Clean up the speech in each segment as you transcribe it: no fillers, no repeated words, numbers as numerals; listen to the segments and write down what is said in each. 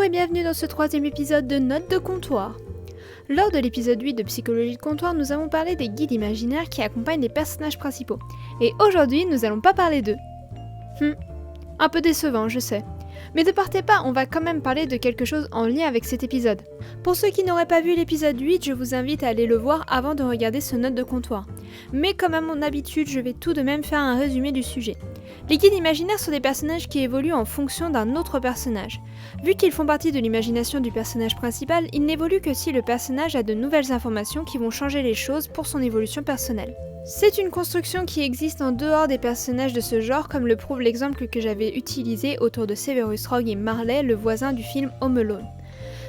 et bienvenue dans ce troisième épisode de Notes de comptoir. Lors de l'épisode 8 de Psychologie de comptoir, nous avons parlé des guides imaginaires qui accompagnent les personnages principaux. Et aujourd'hui, nous allons pas parler d'eux. Un peu décevant, je sais. Mais ne partez pas, on va quand même parler de quelque chose en lien avec cet épisode. Pour ceux qui n'auraient pas vu l'épisode 8, je vous invite à aller le voir avant de regarder ce note de comptoir. Mais comme à mon habitude, je vais tout de même faire un résumé du sujet. Les guides imaginaires sont des personnages qui évoluent en fonction d'un autre personnage. Vu qu'ils font partie de l'imagination du personnage principal, ils n'évoluent que si le personnage a de nouvelles informations qui vont changer les choses pour son évolution personnelle. C'est une construction qui existe en dehors des personnages de ce genre, comme le prouve l'exemple que j'avais utilisé autour de Severus Rogue et Marley, le voisin du film Home Alone.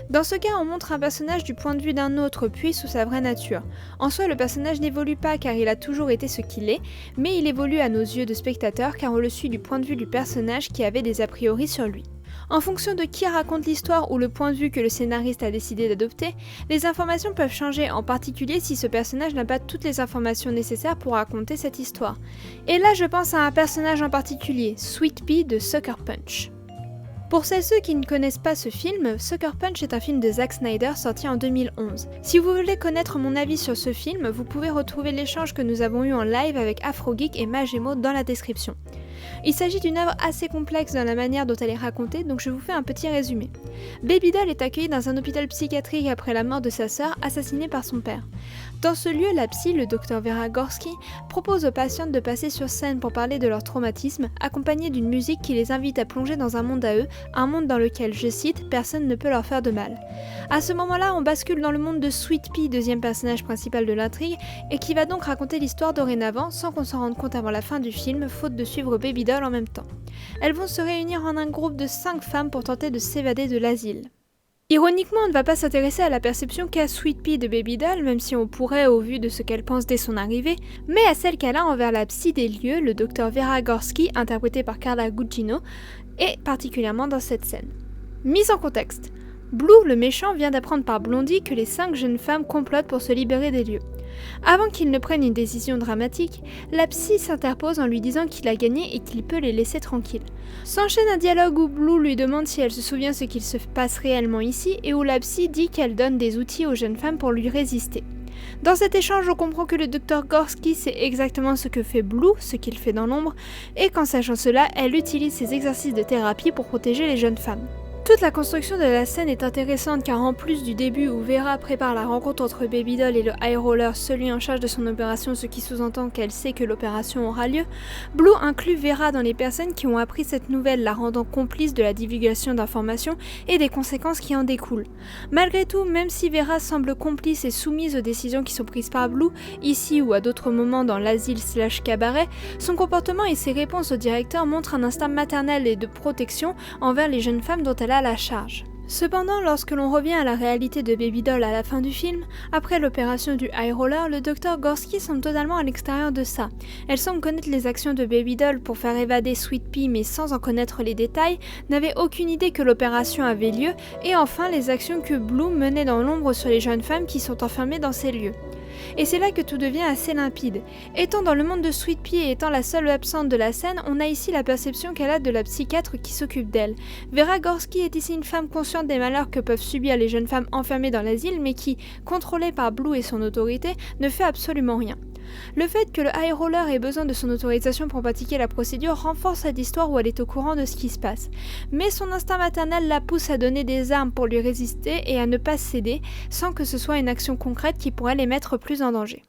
Dans ce cas, on montre un personnage du point de vue d'un autre, puis sous sa vraie nature. En soi, le personnage n'évolue pas car il a toujours été ce qu'il est, mais il évolue à nos yeux de spectateurs car on le suit du point de vue du personnage qui avait des a priori sur lui. En fonction de qui raconte l'histoire ou le point de vue que le scénariste a décidé d'adopter, les informations peuvent changer, en particulier si ce personnage n'a pas toutes les informations nécessaires pour raconter cette histoire. Et là, je pense à un personnage en particulier, Sweet Pea de Sucker Punch. Pour ceux qui ne connaissent pas ce film, Sucker Punch est un film de Zack Snyder sorti en 2011. Si vous voulez connaître mon avis sur ce film, vous pouvez retrouver l'échange que nous avons eu en live avec AfroGeek et Magemo dans la description. Il s'agit d'une œuvre assez complexe dans la manière dont elle est racontée, donc je vous fais un petit résumé. Baby Doll est accueillie dans un hôpital psychiatrique après la mort de sa sœur, assassinée par son père. Dans ce lieu, la psy, le docteur Vera Gorski, propose aux patientes de passer sur scène pour parler de leur traumatisme, accompagnée d'une musique qui les invite à plonger dans un monde à eux, un monde dans lequel, je cite, personne ne peut leur faire de mal. À ce moment-là, on bascule dans le monde de Sweet Pea, deuxième personnage principal de l'intrigue, et qui va donc raconter l'histoire dorénavant, sans qu'on s'en rende compte avant la fin du film, faute de suivre Baby Doll en même temps. Elles vont se réunir en un groupe de 5 femmes pour tenter de s'évader de l'asile. Ironiquement, on ne va pas s'intéresser à la perception qu'a Sweet Pea de Baby Doll, même si on pourrait au vu de ce qu'elle pense dès son arrivée, mais à celle qu'elle a envers la psy des lieux, le docteur Vera Gorski, interprété par Carla Gugino, et particulièrement dans cette scène. Mise en contexte. Blue, le méchant, vient d'apprendre par Blondie que les 5 jeunes femmes complotent pour se libérer des lieux. Avant qu'il ne prenne une décision dramatique, la psy s'interpose en lui disant qu'il a gagné et qu'il peut les laisser tranquilles. S'enchaîne un dialogue où Blue lui demande si elle se souvient ce qu'il se passe réellement ici et où la psy dit qu'elle donne des outils aux jeunes femmes pour lui résister. Dans cet échange, on comprend que le docteur Gorski sait exactement ce que fait Blue, ce qu'il fait dans l'ombre, et qu'en sachant cela, elle utilise ses exercices de thérapie pour protéger les jeunes femmes. Toute la construction de la scène est intéressante car en plus du début où Vera prépare la rencontre entre Baby Doll et le High Roller, celui en charge de son opération, ce qui sous-entend qu'elle sait que l'opération aura lieu, Blue inclut Vera dans les personnes qui ont appris cette nouvelle, la rendant complice de la divulgation d'informations et des conséquences qui en découlent. Malgré tout, même si Vera semble complice et soumise aux décisions qui sont prises par Blue, ici ou à d'autres moments dans l'asile/cabaret, son comportement et ses réponses au directeur montrent un instinct maternel et de protection envers les jeunes femmes dont elle a la charge. Cependant, lorsque l'on revient à la réalité de Baby Doll à la fin du film, après l'opération du High Roller, le docteur Gorski semble totalement à l'extérieur de ça. Elle semble connaître les actions de Baby Doll pour faire évader Sweet Pea mais sans en connaître les détails, n'avait aucune idée que l'opération avait lieu, et enfin les actions que Blue menait dans l'ombre sur les jeunes femmes qui sont enfermées dans ces lieux. Et c'est là que tout devient assez limpide. Étant dans le monde de Sweet Pea et étant la seule absente de la scène, on a ici la perception qu'elle a de la psychiatre qui s'occupe d'elle. Vera Gorski est ici une femme consciente des malheurs que peuvent subir les jeunes femmes enfermées dans l'asile, mais qui, contrôlée par Blue et son autorité, ne fait absolument rien. Le fait que le High Roller ait besoin de son autorisation pour pratiquer la procédure renforce cette histoire où elle est au courant de ce qui se passe. Mais son instinct maternel la pousse à donner des armes pour lui résister et à ne pas céder, sans que ce soit une action concrète qui pourrait les mettre plus en danger.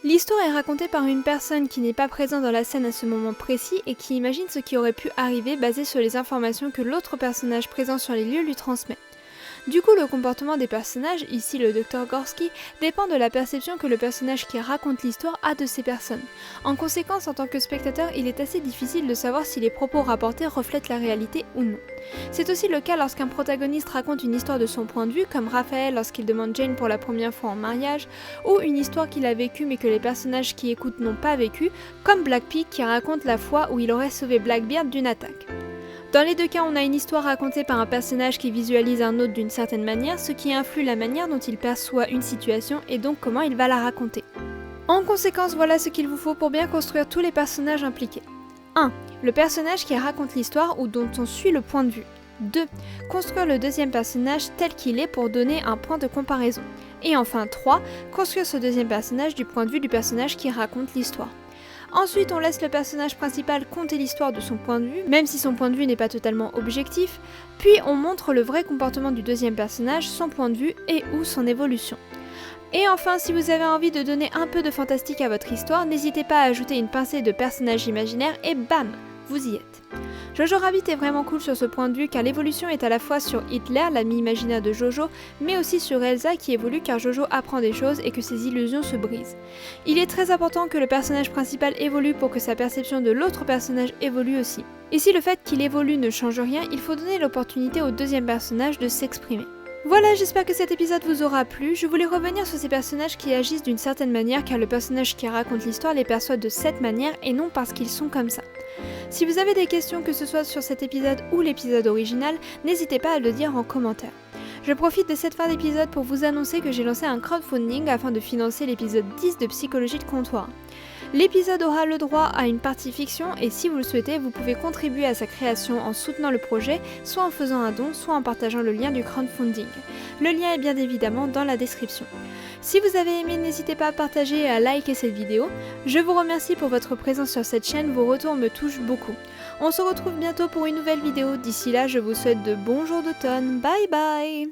L'histoire est racontée par une personne qui n'est pas présente dans la scène à ce moment précis et qui imagine ce qui aurait pu arriver basé sur les informations que l'autre personnage présent sur les lieux lui transmet. Du coup, le comportement des personnages, ici le Dr Gorski, dépend de la perception que le personnage qui raconte l'histoire a de ces personnes. En conséquence, en tant que spectateur, il est assez difficile de savoir si les propos rapportés reflètent la réalité ou non. C'est aussi le cas lorsqu'un protagoniste raconte une histoire de son point de vue, comme Raphaël lorsqu'il demande Jane pour la première fois en mariage, ou une histoire qu'il a vécue mais que les personnages qui écoutent n'ont pas vécue, comme Black Pig qui raconte la fois où il aurait sauvé Blackbeard d'une attaque. Dans les deux cas, on a une histoire racontée par un personnage qui visualise un autre d'une certaine manière, ce qui influe la manière dont il perçoit une situation et donc comment il va la raconter. En conséquence, voilà ce qu'il vous faut pour bien construire tous les personnages impliqués. 1. Le personnage qui raconte l'histoire ou dont on suit le point de vue. 2. Construire le deuxième personnage tel qu'il est pour donner un point de comparaison. Et enfin 3. Construire ce deuxième personnage du point de vue du personnage qui raconte l'histoire. Ensuite, on laisse le personnage principal conter l'histoire de son point de vue, même si son point de vue n'est pas totalement objectif, puis on montre le vrai comportement du deuxième personnage, son point de vue et ou son évolution. Et enfin, si vous avez envie de donner un peu de fantastique à votre histoire, n'hésitez pas à ajouter une pincée de personnages imaginaires et bam, vous y êtes. Jojo Rabbit est vraiment cool sur ce point de vue car l'évolution est à la fois sur Hitler, l'ami imaginaire de Jojo, mais aussi sur Elsa qui évolue car Jojo apprend des choses et que ses illusions se brisent. Il est très important que le personnage principal évolue pour que sa perception de l'autre personnage évolue aussi. Et si le fait qu'il évolue ne change rien, il faut donner l'opportunité au deuxième personnage de s'exprimer. Voilà, j'espère que cet épisode vous aura plu. Je voulais revenir sur ces personnages qui agissent d'une certaine manière car le personnage qui raconte l'histoire les perçoit de cette manière et non parce qu'ils sont comme ça. Si vous avez des questions, que ce soit sur cet épisode ou l'épisode original, n'hésitez pas à le dire en commentaire. Je profite de cette fin d'épisode pour vous annoncer que j'ai lancé un crowdfunding afin de financer l'épisode 10 de Psychologie de comptoir. L'épisode aura le droit à une partie fiction et si vous le souhaitez, vous pouvez contribuer à sa création en soutenant le projet, soit en faisant un don, soit en partageant le lien du crowdfunding. Le lien est bien évidemment dans la description. Si vous avez aimé, n'hésitez pas à partager et à liker cette vidéo. Je vous remercie pour votre présence sur cette chaîne, vos retours me touchent beaucoup. On se retrouve bientôt pour une nouvelle vidéo. D'ici là, je vous souhaite de bons jours d'automne. Bye bye!